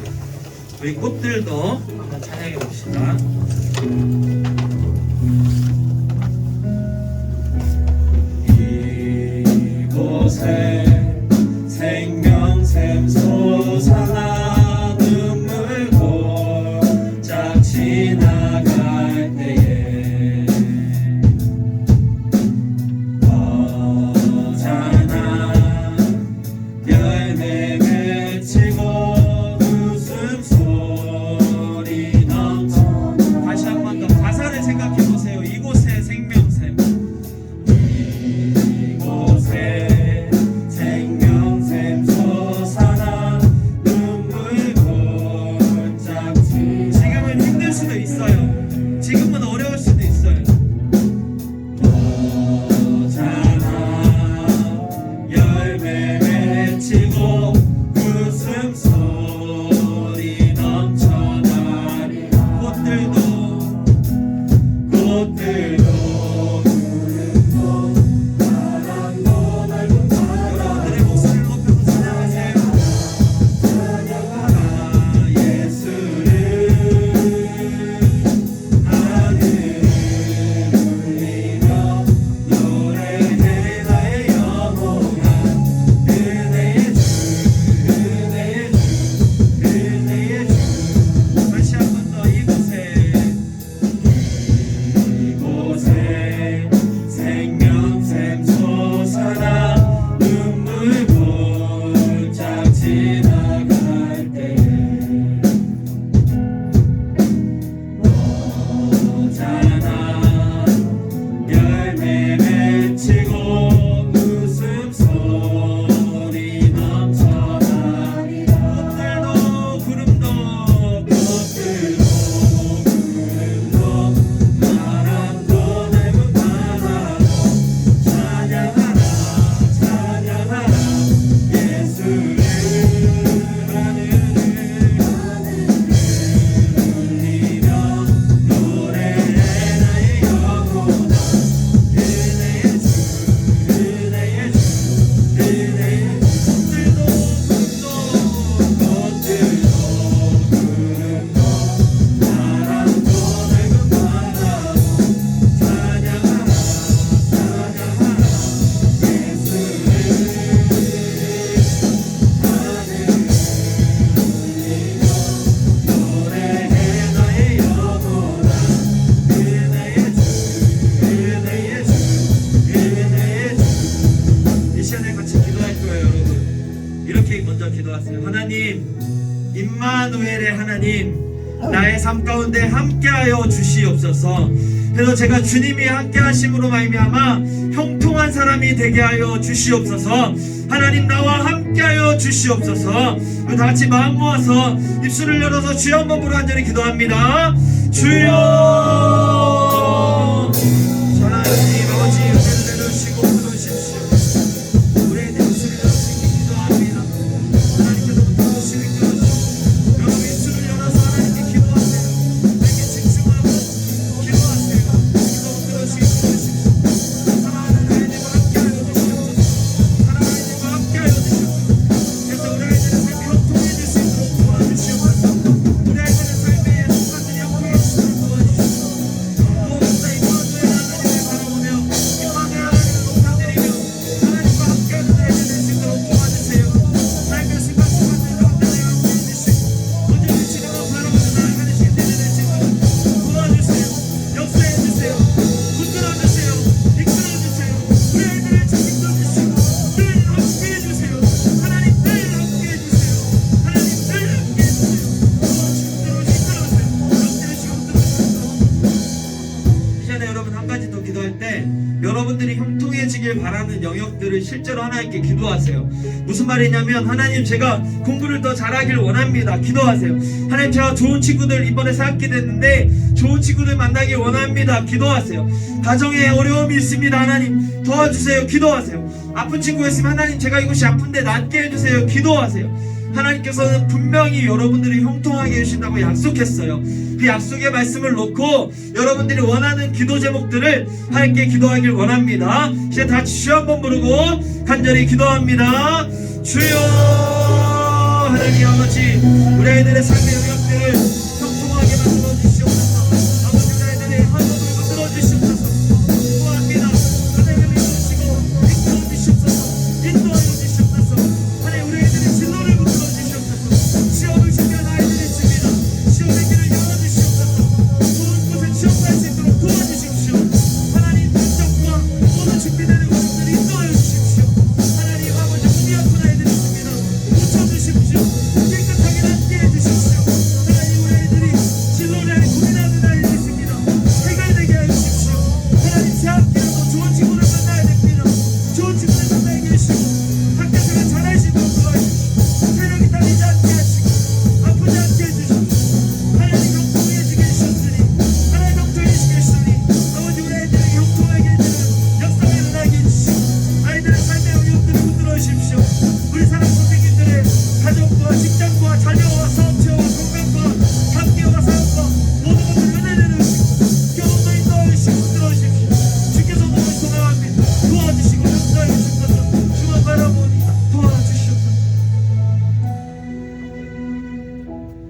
우리 꽃들도 한번 찬양해 봅시다. 이곳에 생명샘 솟아나 눈물 골짝 지나갈 때에 어자나 열매 맺히고 웃음소리 넘쳐. 다시 한 번 더 가사를 생각해 보세요. 이곳에 생명샘, 이곳에 기도할 거예요, 여러분. 이렇게 먼저 기도하세요. 하나님, 임마누엘의 하나님, 나의 삶 가운데 함께하여 주시옵소서. 그래서 제가 주님이 함께하심으로 말미암아 형통한 사람이 되게 하여 주시옵소서. 하나님, 나와 함께하여 주시옵소서. 우리 다 같이 마음 모아서 입술을 열어서 주여 한번 부르 간절히 기도합니다. 주여. 하나님 아버지, 은혜를 내려주시고 부르십시오. 우리의 입술을 열어주시기 기도합니다. 하나님께서 부르시기 기도하시오. 여러분 입술을 열어서 하나님께 기도하세요. 내게 집중하고 기도하세요. 기도 들으시기 기도하십시오. 사랑하는 하나님과 함께하여 주시옵소서. 사랑하는 하나님과 함께하여 주시옵소서. 그래서 우리 아이들의 삶이 형통해질 수 있도록 도와주시옵소서. 우리 아이들의 삶에 똑같은 형통해질 수 있도록 도와주시옵소서. 무엇보다 임마누엘 하나님을 바라보며 임마누엘 하나님을 높여드리며 하나님과 함께하는 아이들 될 수 있도록 도와주세요. 삶의 순간순간들 가운데 내가 함께해 주시고 언제든지 주님을 바라보며 나아가는 시간들이 될 수 있도록 도와주세요. 역사해 주세요. 붙들어 주세요. 이끌어 주세요. 우리 아이들을 책임져 주시고 늘 함께해 주세요. 하나님 늘 함께해 주세요. 하나님 늘 함께해 주세요. 이끌어주세요. 이 시간에 여러분 한 가지 더 기도할 때 여러분들이 형통해지길 바라는 영역들을 실제로 하나님께 기도하세요. 무슨 말이냐면, 하나님, 제가 공부를 더 잘하길 원합니다. 기도하세요. 하나님, 제가 좋은 친구들 이번에 사귀게 됐는데 좋은 친구들 만나길 원합니다. 기도하세요. 가정에 어려움이 있습니다. 하나님 도와주세요. 기도하세요. 아픈 친구가 있으면 하나님, 제가 이곳이 아픈데 낫게 해주세요. 기도하세요. 하나님께서는 분명히 여러분들이 형통하게 해주신다고 약속했어요. 그 약속의 말씀을 놓고 여러분들이 원하는 기도 제목들을 하나님께 기도하길 원합니다. 이제 다 같이 주여 한번 부르고 간절히 기도합니다. 주여. 하나님 아버지, 우리 아이들의 삶의 영역들을 형통하게 만들어 주시옵소서. 아버지, 우리 아이들의 한번을 만들어 주시옵소서. 기도합니다. 하나님을 이루시고 이끌어 주시옵소서. 인도하여 주시옵소서. 하나님, 우리 아이들의 진로를 붙들어 주시옵소서. 시험을 준비한 아이들이 있습니다. 시험의 길을 열어주시옵소서. 좋은 곳에 취업할 수 있도록 도와주십시오. 하나님, 성적과 모든 준비되는 것들을 인도하여 주십시오. 하나님 아버지, 몸이 아픈 아이들이 있습니다. 고쳐주십시오. 깨끗하게 낫게 해주십시오. 하나님, 우리 아이들이 진로를 향해 고민하는 아이들이 있습니다. 해결되게 해주십시오. 하나님, 새 학기에도 좋은 친구를 만나야 됩니다. 좋은 친구를 만나게 해주시고 학교생활 잘할 수 있도록 도와주십시오. 체력이 딸리지 않게 하시고 아프지 않게 해주십시오. 하나님, 형통해지게 해주셨으니 하나님 형통해지게 해주셨으니 아버지, 우리 아이들에게 형통하게 해주는 역사가 일어나게 해주시고 아이들의 삶의 영역들을 흔들어 주십시오. 우리 사랑 선생님들의 가정과 직장과 자녀와 사업체와 건강과 학교와 사업과 모든 것들을 은혜 내려주시고 경험도 인도하여 주시고 흔들어 주십시오. 주께서 몸을 소망합니다. 도와주시고 역사해 주시옵소서. 주만 바라보니 도와주시옵소서.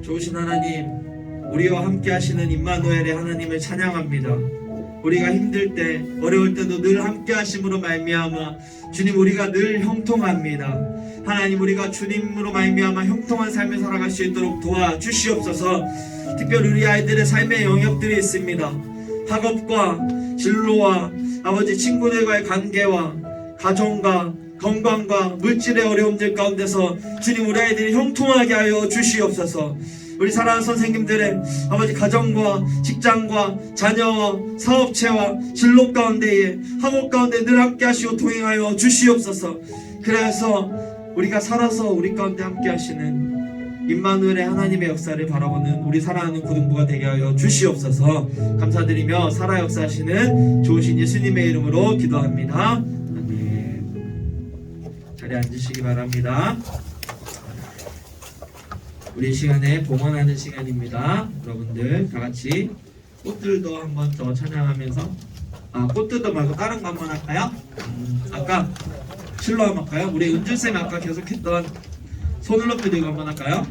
좋으신 하나님, 우리와 함께 하시는 임마누엘의 하나님을 찬양합니다. 우리가 힘들 때, 어려울 때도 늘 함께 하심으로 말미암아 주님, 우리가 늘 형통합니다. 하나님, 우리가 주님으로 말미암아 형통한 삶을 살아갈 수 있도록 도와주시옵소서. 특별히 우리 아이들의 삶의 영역들이 있습니다. 학업과 진로와 아버지 친구들과의 관계와 가정과 건강과 물질의 어려움들 가운데서 주님, 우리 아이들이 형통하게 하여 주시옵소서. 우리 사랑하는 선생님들의 아버지 가정과 직장과 자녀와 사업체와 진로 가운데에 학업 가운데 늘 함께 하시고 동행하여 주시옵소서. 그래서 우리가 살아서 우리 가운데 함께 하시는 임마누엘의 하나님의 역사를 바라보는 우리 사랑하는 고등부가 되게 하여 주시옵소서. 감사드리며 살아 역사하시는 좋으신 예수님의 이름으로 기도합니다. 아멘. 자리에 앉으시기 바랍니다. 우리 시간에 봉헌하는 시간입니다. 여러분들 다 같이 꽃들도 한번 더 찬양하면서, 꽃들도 말고 다른 거 한번 할까요? 아까 실로 한번 할까요? 우리 은주쌤이 아까 계속했던 손을 높이 들고 한번 할까요?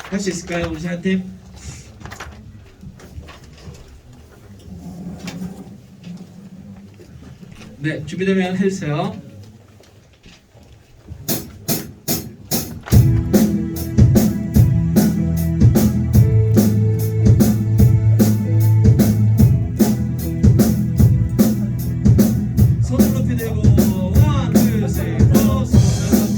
할 수 있을까요, 우리 시간팀? 네, 준비되면 해주세요. 손을 높이 들고 1, 2, 3, 4,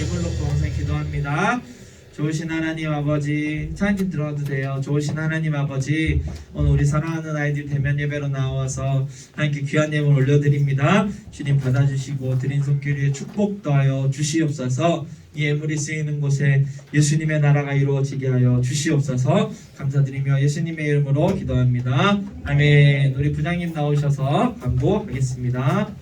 입을 놓고 항상 기도합니다. 좋으신 하나님 아버지, 찬양팀 들어와도 돼요. 좋으신 하나님 아버지, 오늘 우리 사랑하는 아이들 대면 예배로 나와서 하나님께 귀한 예물 올려드립니다. 주님 받아주시고 드린 손길 위에 축복 더하여 주시옵소서. 이 예물이 쓰이는 곳에 예수님의 나라가 이루어지게 하여 주시옵소서. 감사드리며 예수님의 이름으로 기도합니다. 아멘. 우리 부장님 나오셔서 광고하겠습니다.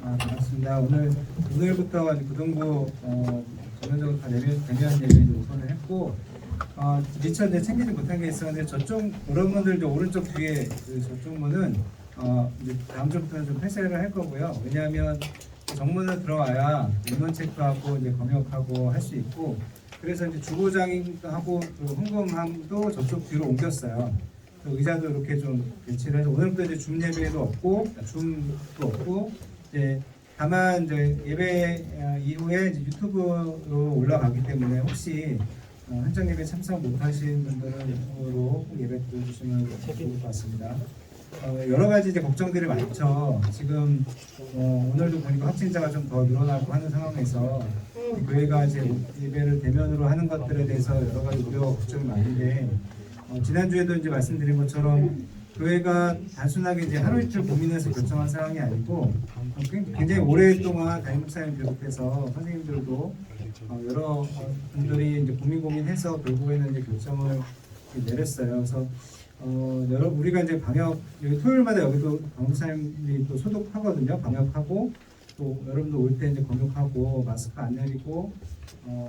반갑습니다. 오늘부터 구동부 전면적으로 다 대면 예배 우선을 했고 미처 이제 챙기지 못한 게 있었는데 저쪽 여러분들 오른쪽 뒤에 그 저쪽 문은 이제 다음 주부터는 좀 폐쇄를 할 거고요. 왜냐하면 정문을 들어와야 인원 체크하고 이제 검역하고 할 수 있고 그래서 이제 주보장하고 그 헌금함도 저쪽 뒤로 옮겼어요. 의자도 이렇게 좀 배치를 해서 오늘부터 이제 줌 예배도 없고 줌도 없고 이제 다만 이제 예배 이후에 이제 유튜브로 올라가기 때문에 혹시 현장 예배 참석 못하신 분들은 예배 들어주시면 좋을 것 같습니다. 여러 가지 이제 걱정들이 많죠. 지금 오늘도 보니까 확진자가 좀 더 늘어나고 하는 상황에서 교회가 이제 예배를 대면으로 하는 것들에 대해서 여러 가지 우려 걱정이 많은데 지난주에도 이제 말씀드린 것처럼 교회가 단순하게 이제 하루 이틀 고민해서 결정한 상황이 아니고 굉장히 오랫동안 담임 목사님 비롯해서 선생님들도 여러 분들이 이제 고민해서 결국에는 이제 결정을 내렸어요. 그래서 우리가 이제 방역 여기 토요일마다 여기도 담임 목사님이 또 소독하거든요. 방역하고 또 여러분들 올 때 이제 검역하고 마스크 안 내리고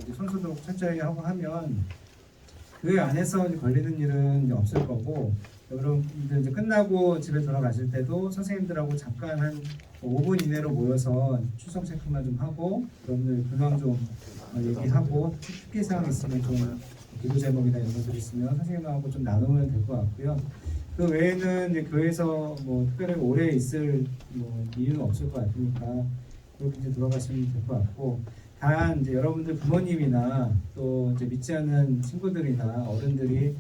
이제 손소독 철저히 하고 하면 교회 안에서 이제 걸리는 일은 이제 없을 거고. 여러분들 이제 끝나고 집에 돌아가실 때도 선생님들하고 잠깐 한 5분 이내로 모여서 출석 체크만 좀 하고 여러분들 근황 좀 얘기하고 특기사항 있으면 좀 기도 제목이나 이런 것들 있으면 선생님하고 좀 나누면 될 것 같고요. 그 외에는 이제 교회에서 뭐 특별히 오래 있을 뭐 이유는 없을 것 같으니까 그렇게 이제 돌아가시면 될 것 같고 단 이제 여러분들 부모님이나 또 이제 믿지 않는 친구들이나 어른들이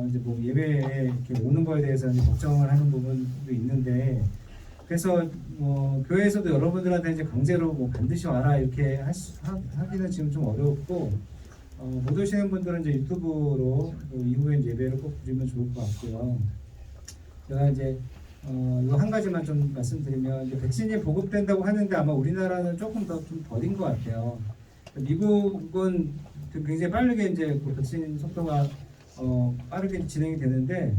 이제 뭐 예배에 이렇게 오는 거에 대해서 이제 걱정을 하는 부분도 있는데 그래서 뭐 교회에서도 여러분들한테 이제 강제로 뭐 반드시 와라 이렇게 하기는 지금 좀 어렵고 못 오시는 분들은 이제 유튜브로 이후에 예배를 꼭 드리면 좋을 것 같고요. 제가 이제 이거 한 가지만 좀 말씀드리면 이제 백신이 보급된다고 하는데 아마 우리나라는 조금 더 좀 더딘 것 같아요. 미국은 굉장히 빠르게 이제 그 백신 속도가 빠르게 진행이 되는데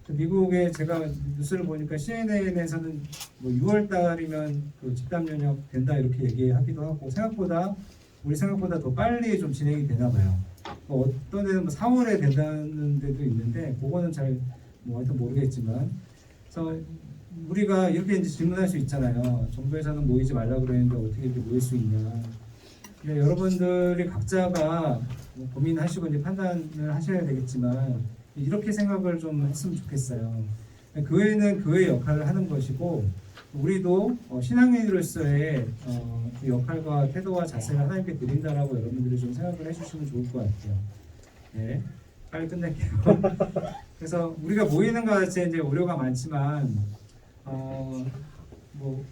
미국에 제가 뉴스를 보니까 CNN에서는 뭐 6월 달이면 그 집단 면역 된다 이렇게 얘기하기도 하고 우리 생각보다 더 빨리 좀 진행이 되나 봐요. 어떤 데는 뭐 4월에 된다는 데도 있는데 그거는 잘 뭐 하여튼 모르겠지만 그래서 우리가 이렇게 이제 질문할 수 있잖아요. 정부에서는 모이지 말라 그랬는데 어떻게 이렇게 모일 수 있냐. 여러분들이 각자가 뭐 고민하시고 이제 판단을 하셔야 되겠지만 이렇게 생각을 좀 했으면 좋겠어요. 교회는 교회의 역할을 하는 것이고 우리도 신앙인으로서의 그 역할과 태도와 자세를 하나님께 드린다라고 여러분들이 좀 생각을 해주시면 좋을 것 같아요. 네, 빨리 끝낼게요. 그래서 우리가 모이는 것 자체 이제 우려가 많지만 뭐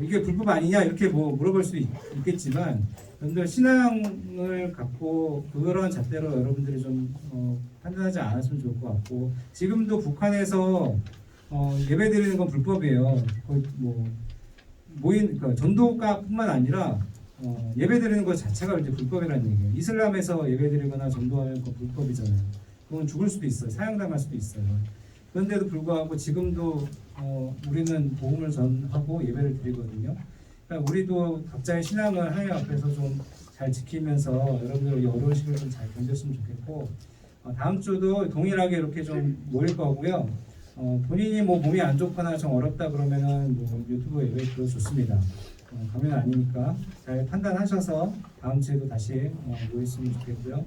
이게 불법 아니냐 이렇게 뭐 물어볼 수 있겠지만 여러분들 신앙을 갖고 그런 잣대로 여러분들이 좀 판단하지 않았으면 좋을 것 같고 지금도 북한에서 예배 드리는 건 불법이에요. 뭐 그러니까 전도가뿐만 아니라 예배 드리는 것 자체가 이제 불법이라는 얘기예요. 이슬람에서 예배 드리거나 전도하면 그건 불법이잖아요. 그건 죽을 수도 있어요. 사형당할 수도 있어요. 그런데도 불구하고 지금도 우리는 복음을 전하고 예배를 드리거든요. 그러니까 우리도 각자의 신앙을 하나님 앞에서 좀 잘 지키면서 여러분들 이 어려운 시기를 좀 잘 견뎠으면 좋겠고 다음 주도 동일하게 이렇게 좀 모일 거고요. 본인이 뭐 몸이 안 좋거나 좀 어렵다 그러면은 뭐 유튜브 예배 들어 좋습니다. 가면 아니니까 잘 판단하셔서 다음 주에도 다시 모였으면 좋겠고요.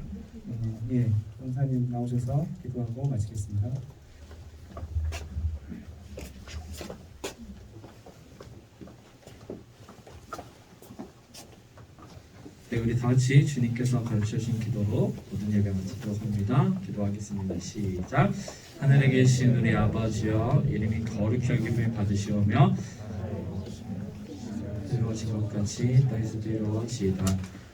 예, 권사님 나오셔서 기도하고 마치겠습니다. 네, 우리 다 같이 주님께서 가르쳐주신 기도로 모든 예배 마치도록 합니다. 기도하겠습니다. 시작. 하늘에 계신 우리 아버지여, 이름이 거룩히 여김을 받으시오며 이루어진 것 같이 땅에서도 이루어지이다.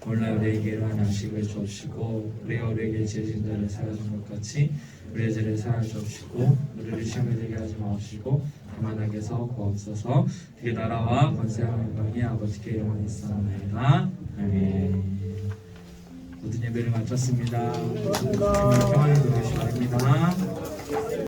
오늘날 우리에게 이러한 양식을 주옵시고 우리가 우리에게 죄진 자를 사하는 것 같이 우리의 죄를 사하여 주옵시고 우리를 시험에 들게 하지 마옵시고 다만 악에서 구하옵소서. 그의 나라와 권세와 영광이 아버지께 영원히 있사옵나이다. 아멘. 모든 예배를 마쳤습니다. 평안히 누리시기 바랍니다.